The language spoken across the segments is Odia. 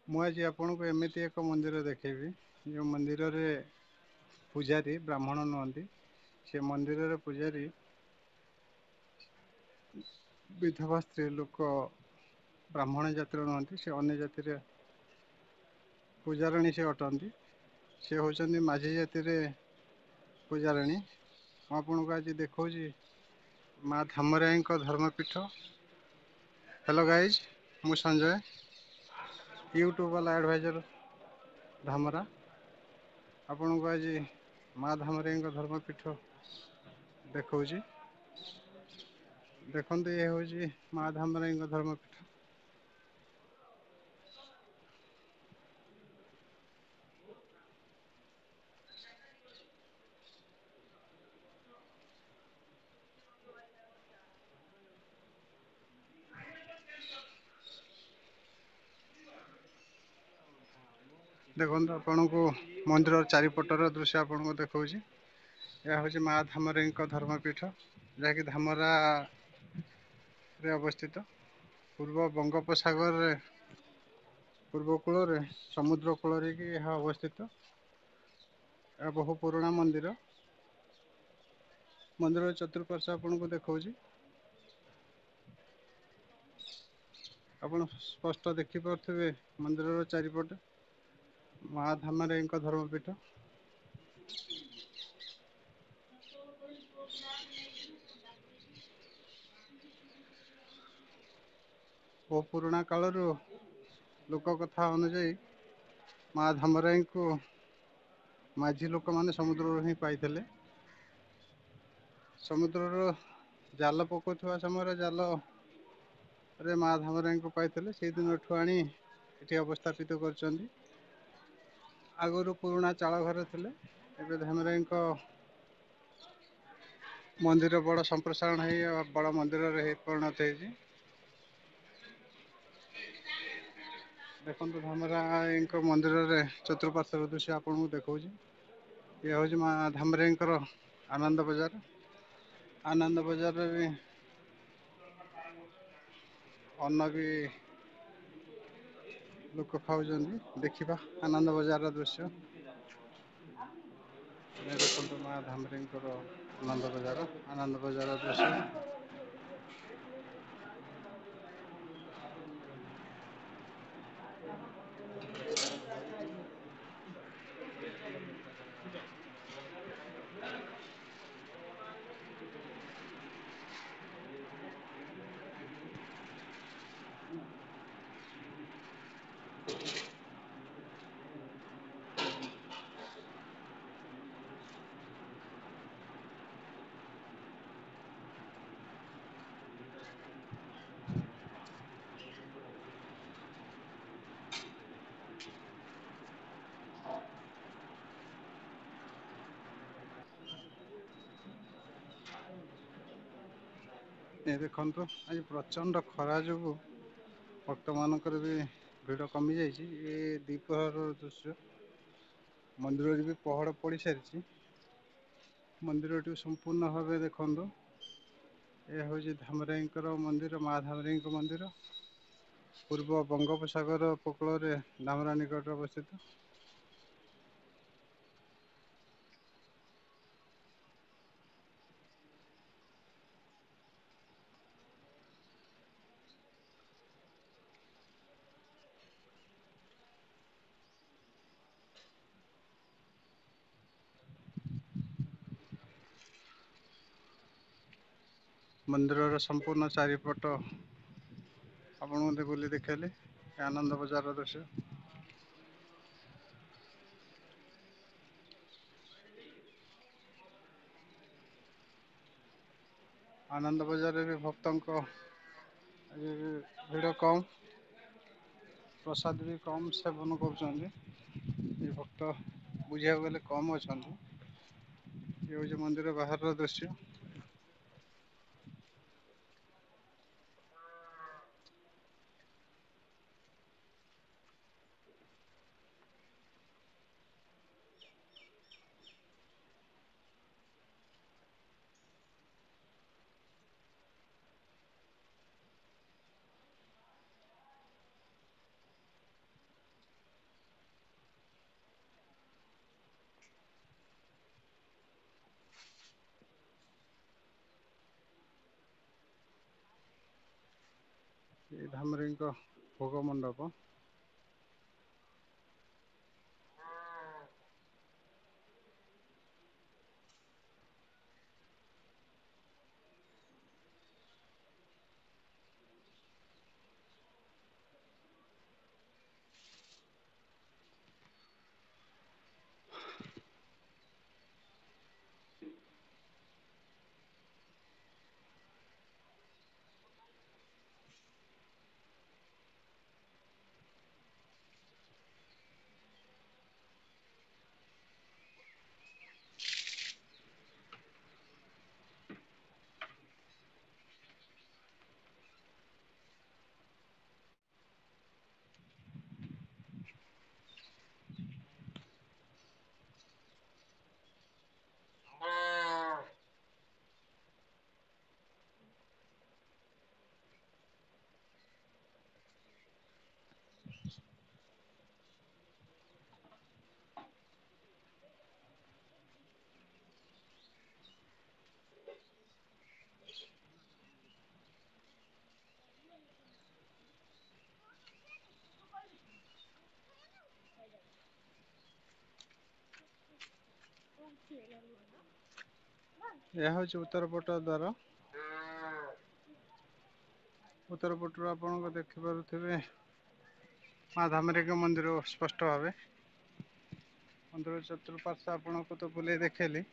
ମୁଁ ଆଜି ଆପଣଙ୍କୁ ଏମିତି ଏକ ମନ୍ଦିର ଦେଖେଇବି ଯେଉଁ ମନ୍ଦିରରେ ପୂଜାରୀ ବ୍ରାହ୍ମଣ ନୁହନ୍ତି। ସେ ମନ୍ଦିରର ପୂଜାରୀ ବିଧବା ସ୍ତ୍ରୀ ଲୋକ ବ୍ରାହ୍ମଣ ଜାତିର ନୁହନ୍ତି। ସେ ଅନ୍ୟ ଜାତିରେ ପୂଜାରଣୀ ସେ ଅଟନ୍ତି। ସେ ହେଉଛନ୍ତି ମାଝି ଜାତିରେ ପୂଜାରିଣୀ। ମୁଁ ଆପଣଙ୍କୁ ଆଜି ଦେଖାଉଛି ମା ଧାମରାଇଙ୍କ ଧର୍ମପୀଠ। ହ୍ୟାଲୋ ଗାଇଜ୍, ମୁଁ ସଞ୍ଜୟ, ୟୁଟ୍ୟୁବ୍ ବାଲା ଆଡ଼ଭାଇଜର୍ ଧାମରା। ଆପଣଙ୍କୁ ଆଜି ମା ଧାମରାଇଙ୍କ ଧର୍ମପୀଠ ଦେଖାଉଛି। ଦେଖନ୍ତୁ, ଇଏ ହେଉଛି ମା ଧାମରାଇଙ୍କ ଧର୍ମପୀଠ। ଦେଖନ୍ତୁ, ଆପଣଙ୍କୁ ମନ୍ଦିରର ଚାରିପଟର ଦୃଶ୍ୟ ଆପଣଙ୍କୁ ଦେଖାଉଛି। ଏହା ହେଉଛି ମା ଧାମରାଇଙ୍କ ଧର୍ମପୀଠ, ଯାହାକି ଧାମରାରେ ଅବସ୍ଥିତ। ପୂର୍ବ ବଙ୍ଗୋପସାଗରରେ ପୂର୍ବ କୂଳରେ ସମୁଦ୍ର କୂଳରେ କି ଏହା ଅବସ୍ଥିତ। ଏହା ବହୁ ପୁରୁଣା ମନ୍ଦିର। ମନ୍ଦିରର ଚତୁଃପାର୍ଶ୍ୱ ଆପଣଙ୍କୁ ଦେଖାଉଛି। ଆପଣ ସ୍ପଷ୍ଟ ଦେଖିପାରୁଥିବେ ମନ୍ଦିରର ଚାରିପଟେ ମା ଧାମରାଇଙ୍କ ଧର୍ମପୀଠ। ବହୁ ପୁରୁଣା କାଳରୁ ଲୋକ କଥା ଅନୁଯାୟୀ ମା ଧାମରାଇଙ୍କୁ ମାଝି ଲୋକମାନେ ସମୁଦ୍ରରୁ ହିଁ ପାଇଥିଲେ। ସମୁଦ୍ରର ଜାଲ ପକାଉଥିବା ସମୟରେ ଜାଲରେ ମା ଧାମରାଇଙ୍କୁ ପାଇଥିଲେ। ସେଇଦିନଠୁ ଆଣି ଏଠି ଅବସ୍ଥାପିତ କରିଛନ୍ତି। ଆଗରୁ ପୁରୁଣା ଚାଳ ଘର ଥିଲେ। ଏବେ ଧାମରାଇଙ୍କ ମନ୍ଦିର ବଡ଼ ସମ୍ପ୍ରସାରଣ ହେଇ ବଡ଼ ମନ୍ଦିରରେ ପରିଣତ ହେଇଛି। ଦେଖନ୍ତୁ, ଧାମରାଇଙ୍କ ମନ୍ଦିରରେ ଚତୁଃପାର୍ଶ୍ୱର ଦୃଶ୍ୟ ଆପଣଙ୍କୁ ଦେଖାଉଛି। ଇଏ ହେଉଛି ମା ଧାମରାଇଙ୍କର ଆନନ୍ଦ ବଜାର। ଆନନ୍ଦ ବଜାରରେ ବି ଅନ୍ନ ବି ଲୋକ ଖାଉଛନ୍ତି। ଦେଖିବା ଆନନ୍ଦ ବଜାରର ଦୃଶ୍ୟ। ଦେଖନ୍ତୁ, ମା ଧାମରାଇଙ୍କର ଆନନ୍ଦ ବଜାର, ଆନନ୍ଦ ବଜାରର ଦୃଶ୍ୟ। ଏ ଦେଖନ୍ତୁ, ଆଜି ପ୍ରଚଣ୍ଡ ଖରା ଯୋଗୁଁ ଭକ୍ତମାନଙ୍କର ବି ଭିଡ଼ କମିଯାଇଛି। ଏ ଦ୍ୱିପହରର ଦୃଶ୍ୟ। ମନ୍ଦିରରେ ବି ପହଡ଼ ପଡ଼ିସାରିଛି। ମନ୍ଦିରଟି ସମ୍ପୂର୍ଣ୍ଣ ଭାବେ ଦେଖନ୍ତୁ। ଏହା ହେଉଛି ଧାମରାଇଙ୍କର ମନ୍ଦିର, ମା ଧାମରାଇଙ୍କ ମନ୍ଦିର। ପୂର୍ବ ବଙ୍ଗୋପସାଗର ଉପକୂଳରେ ଧାମରା ନିକଟରେ ଅବସ୍ଥିତ। ମନ୍ଦିରର ସମ୍ପୂର୍ଣ୍ଣ ଚାରିପଟ ଆପଣଙ୍କୁ ମୋତେ ବୁଲି ଦେଖେଇଲି। ଆନନ୍ଦ ବଜାରର ଦୃଶ୍ୟ। ଆନନ୍ଦ ବଜାରରେ ବି ଭକ୍ତଙ୍କ ଭିଡ଼ କମ୍। ପ୍ରସାଦ ବି କମ୍ ସେବନ କରୁଛନ୍ତି। ଏ ଭକ୍ତ ବୁଝିବାକୁ ଗଲେ କମ୍ ଅଛନ୍ତି। ଏ ହେଉଛି ମନ୍ଦିର ବାହାରର ଦୃଶ୍ୟ। ଧାମରୀଙ୍କ ଭୋଗ ମଣ୍ଡପ। ଏହା ହେଉଛି ଉତ୍ତର ପଟ ଦ୍ୱାର। ଉତ୍ତର ପଟରୁ ଆପଣଙ୍କ ଦେଖିପାରୁଥିବେ ମା ଧାମରୀଙ୍କ ମନ୍ଦିର ସ୍ପଷ୍ଟ ଭାବେ। ମନ୍ଦିର ଚତୁଃପାର୍ଶ୍ୱ ଆପଣଙ୍କୁ ତ ବୁଲେଇ ଦେଖେଇଲି।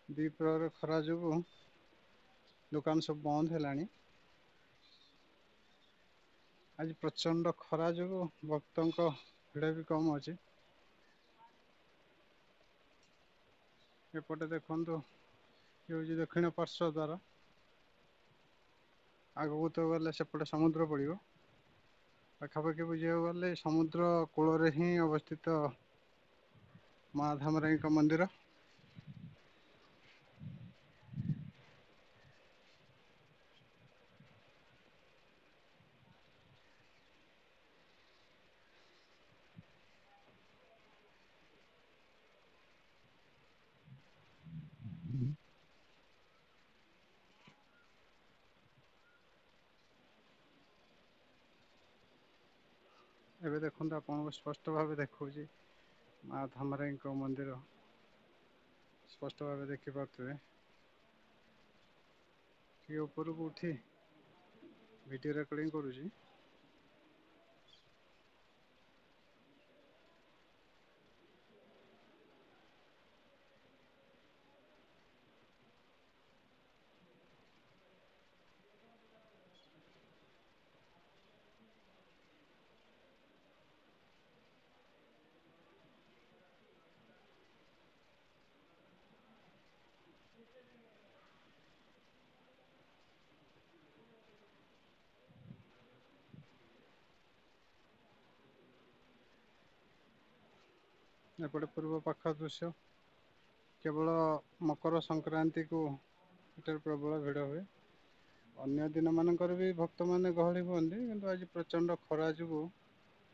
ଦ୍ୱିପ୍ରହର ଖରା ଯୋଗୁଁ ଦୋକାନ ସବୁ ବନ୍ଦ ହେଲାଣି। ଆଜି ପ୍ରଚଣ୍ଡ ଖରା ଯୋଗୁଁ ଭକ୍ତଙ୍କ ଭିଡ଼ ବି କମ୍ ଅଛି। ଏପଟେ ଦେଖନ୍ତୁ ଇଏ ହେଉଛି ଦକ୍ଷିଣ ପାର୍ଶ୍ୱ ଦ୍ୱାର। ଆଗକୁ ତ ଗଲେ ସେପଟେ ସମୁଦ୍ର ପଡ଼ିବ। ପାଖାପାଖି ବୁଝିବାକୁ ଗଲେ ସମୁଦ୍ର କୂଳରେ ହିଁ ଅବସ୍ଥିତ ମା ଧାମରାଇଙ୍କ ମନ୍ଦିର। ଏବେ ଦେଖନ୍ତୁ ଆପଣଙ୍କୁ ସ୍ପଷ୍ଟ ଭାବେ ଦେଖଉଛି ମା ଧାମରାଇଙ୍କ ମନ୍ଦିର। ସ୍ପଷ୍ଟ ଭାବେ ଦେଖିପାରୁଥିବେ। ଟିକେ ଉପରକୁ ଉଠି ଭିଡ଼ିଓ ରେକର୍ଡ଼ିଂ କରୁଛି। ଏପଟେ ପୂର୍ବ ପାଖ ଦୃଶ୍ୟ। କେବଳ ମକର ସଂକ୍ରାନ୍ତିକୁ ଏଠାରେ ପ୍ରବଳ ଭିଡ଼ ହୁଏ। ଅନ୍ୟ ଦିନମାନଙ୍କରେ ବି ଭକ୍ତମାନେ ଗହଳି ହୁଅନ୍ତି କିନ୍ତୁ ଆଜି ପ୍ରଚଣ୍ଡ ଖରା ଯୋଗୁଁ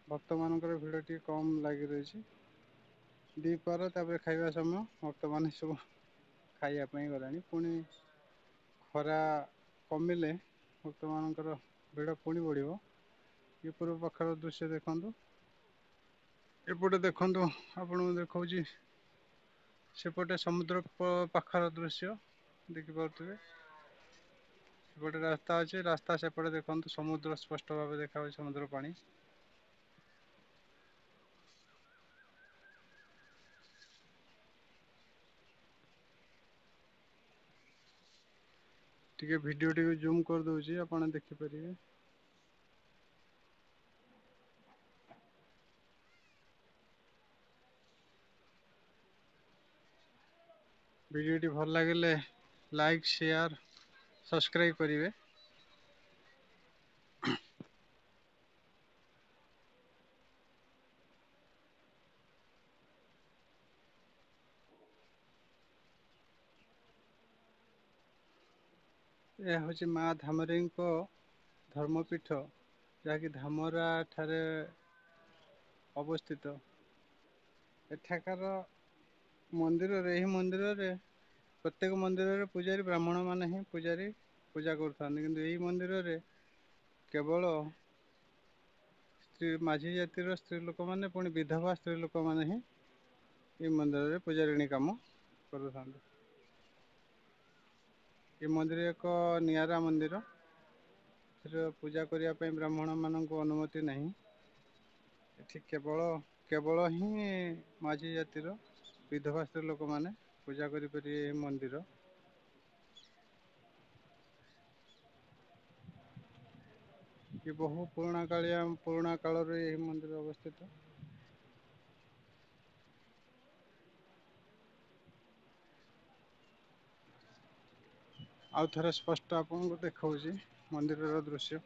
ଭକ୍ତମାନଙ୍କର ଭିଡ଼ ଟିକେ କମ୍ ଲାଗି ରହିଛି। ଦ୍ୱିପହର ତାପରେ ଖାଇବା ସମୟ ବର୍ତ୍ତମାନ ସବୁ ଖାଇବା ପାଇଁ ଗଲେଣି। ପୁଣି ଖରା କମିଲେ ଭକ୍ତମାନଙ୍କର ଭିଡ଼ ପୁଣି ବଢ଼ିବ। ଏ ପୂର୍ବ ପାଖର ଦୃଶ୍ୟ ଦେଖନ୍ତୁ। ଏପଟେ ଦେଖନ୍ତୁ ଆପଣଙ୍କୁ ଦେଖଉଛି ସେପଟେ ସମୁଦ୍ର ପାଖର ଦୃଶ୍ୟ ଦେଖିପାରୁଥିବେ। ଗୋଟେ ରାସ୍ତା ଅଛି ରାସ୍ତା ସେପଟେ ଦେଖନ୍ତୁ ସମୁଦ୍ର ସ୍ପଷ୍ଟ ଭାବେ ଦେଖାଯାଉଛି ସମୁଦ୍ର ପାଣି। ଟିକେ ଭିଡ଼ିଓ ଟିକେ ଜୁମ୍ କରିଦେଉଛି ଆପଣ ଦେଖିପାରିବେ। ଭିଡ଼ିଓଟି ଭଲ ଲାଗିଲେ ଲାଇକ୍ ସେୟାର ସବସ୍କ୍ରାଇବ୍ କରିବେ। ଏହା ହେଉଛି ମା ଧାମରାଇଙ୍କ ଧର୍ମପୀଠ, ଯାହାକି ଧାମରା ଠାରେ ଅବସ୍ଥିତ। ଏଠାକାର ଏହି ମନ୍ଦିରରେ ପ୍ରତ୍ୟେକ ମନ୍ଦିରରେ ପୂଜାରୀ ବ୍ରାହ୍ମଣ ମାନେ ହିଁ ପୂଜା କରୁଥାନ୍ତି, କିନ୍ତୁ ଏହି ମନ୍ଦିରରେ କେବଳ ମାଝି ଜାତିର ସ୍ତ୍ରୀ ଲୋକମାନେ, ପୁଣି ବିଧବା ସ୍ତ୍ରୀ ଲୋକମାନେ ହିଁ ଏ ମନ୍ଦିରରେ ପୂଜାରିଣୀ କାମ କରୁଥାନ୍ତି। ଏ ମନ୍ଦିର ଏକ ନିଆରା ମନ୍ଦିର। ଏଥିରେ ପୂଜା କରିବା ପାଇଁ ବ୍ରାହ୍ମଣ ମାନଙ୍କୁ ଅନୁମତି ନାହିଁ। ଏଠି କେବଳ ହିଁ ମାଝି ଜାତିର ବିଧବା ସ୍ତ୍ରୀ ଲୋକମାନେ ପୂଜା କରିପାରିବେ ଏହି ମନ୍ଦିର। ବହୁ ପୁରୁଣା କାଳରୁ ଏହି ମନ୍ଦିର ଅବସ୍ଥିତ। ଆଉ ଥରେ ସ୍ପଷ୍ଟ ଆପଣଙ୍କୁ ଦେଖାଉଛି ମନ୍ଦିରର ଦୃଶ୍ୟ।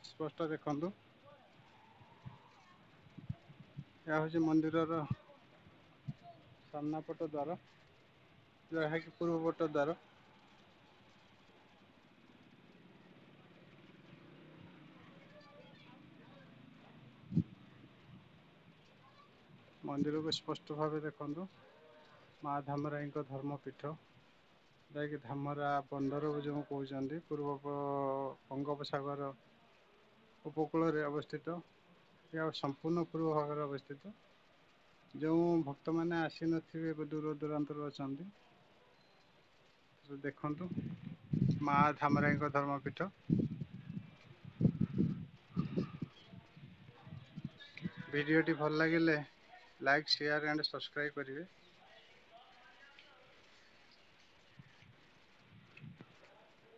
ସ୍ପଷ୍ଟ ଦେଖନ୍ତୁ। ଏହା ହେଉଛି ମନ୍ଦିରର ସାମ୍ନା ପଟ ଦ୍ୱାର, ଯାହାକି ପୂର୍ବ ପଟ ଦ୍ୱାର। ମନ୍ଦିରକୁ ସ୍ପଷ୍ଟ ଭାବେ ଦେଖନ୍ତୁ। ମା ଧାମରାଇଙ୍କ ଧର୍ମପୀଠ, ଯାହାକି ଧାମରା ବନ୍ଦର ଯେଉଁ କହୁଛନ୍ତି, ବଙ୍ଗୋପସାଗର ଉପକୂଳରେ ଅବସ୍ଥିତ। ଏହା ସମ୍ପୂର୍ଣ୍ଣ ପୂର୍ବ ଭାଗରେ ଅବସ୍ଥିତ। ଯେଉଁ ଭକ୍ତମାନେ ଆସିନଥିବେ, ଦୂର ଦୂରାନ୍ତରୁ ଅଛନ୍ତି, ଦେଖନ୍ତୁ ମା ଧାମରାଇଙ୍କ ଧର୍ମପୀଠ। ଭିଡ଼ିଓଟି ଭଲ ଲାଗିଲେ ଲାଇକ୍ ସେୟାର ଆଣ୍ଡ ସବସ୍କ୍ରାଇବ୍ କରିବେ।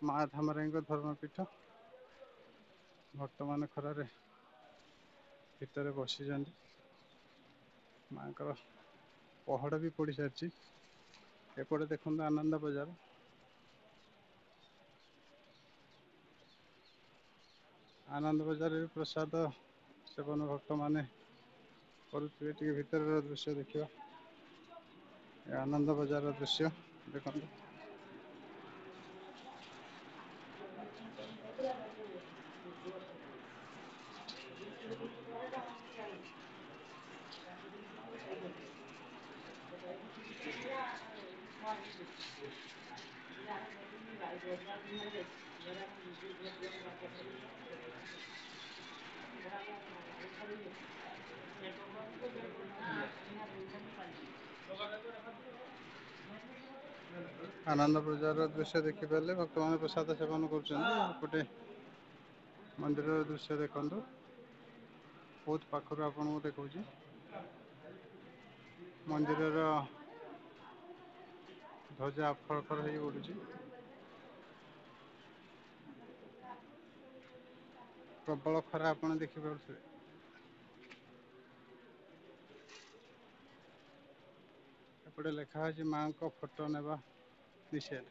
ମା ଧାମରାଇଙ୍କ ଧର୍ମପୀଠ। ବର୍ତ୍ତମାନ ଖରାରେ ଭିତରେ ବସିଛନ୍ତି। ମାଙ୍କର ପହଡ଼ ବି ପଡ଼ି ସାରିଛି। ଏପଟେ ଦେଖନ୍ତୁ ଆନନ୍ଦ ବଜାର। ଆନନ୍ଦ ବଜାରରେ ପ୍ରସାଦ ସେବନ ଭକ୍ତମାନେ କରୁଥିବେ। ଟିକେ ଭିତରର ଦୃଶ୍ୟ ଦେଖିବା। ଏ ଆନନ୍ଦ ବଜାରର ଦୃଶ୍ୟ ଦେଖନ୍ତୁ। ଆନନ୍ଦ ବଜାରର ଦୃଶ୍ୟ ଦେଖିପାରିଲେ, ଭକ୍ତମାନେ ପ୍ରସାଦ ସେବନ କରୁଛନ୍ତି। ଏପଟେ ମନ୍ଦିରର ଦୃଶ୍ୟ ଦେଖନ୍ତୁ। ବହୁତ ପାଖରୁ ଆପଣଙ୍କୁ ଦେଖଉଛି। ମନ୍ଦିରର ଧ୍ୱଜା ଫର ଫର ହେଇ ଉଡୁଛି। ପ୍ରବଳ ଖରା ଆପଣ ଦେଖିପାରୁଥିବେ। ଏପଟେ ଲେଖା ଅଛି ମାଙ୍କ ଫଟୋ ନେବା ନିଷେଧ।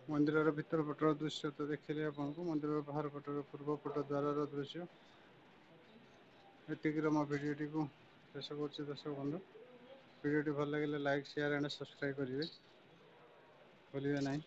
ମନ୍ଦିରର ଭିତର ପଟର ଦୃଶ୍ୟ ତ ଦେଖିଲେ ଆପଣଙ୍କୁ, ମନ୍ଦିରର ବାହାର ପଟର ପୂର୍ବ ପଟ ଦ୍ୱାରର ଦୃଶ୍ୟ। ଏତିକିର ମୋ ଭିଡ଼ିଓଟିକୁ ଶେଷ କରୁଛି ଦର୍ଶକ ବନ୍ଧୁ। ଭିଡ଼ିଓଟି ଭଲ ଲାଗିଲେ ଲାଇକ୍, ସେୟାର ଆଣ୍ଡ ସବସ୍କ୍ରାଇବ୍ କରିବେ, ଭୁଲିବେ ନାହିଁ।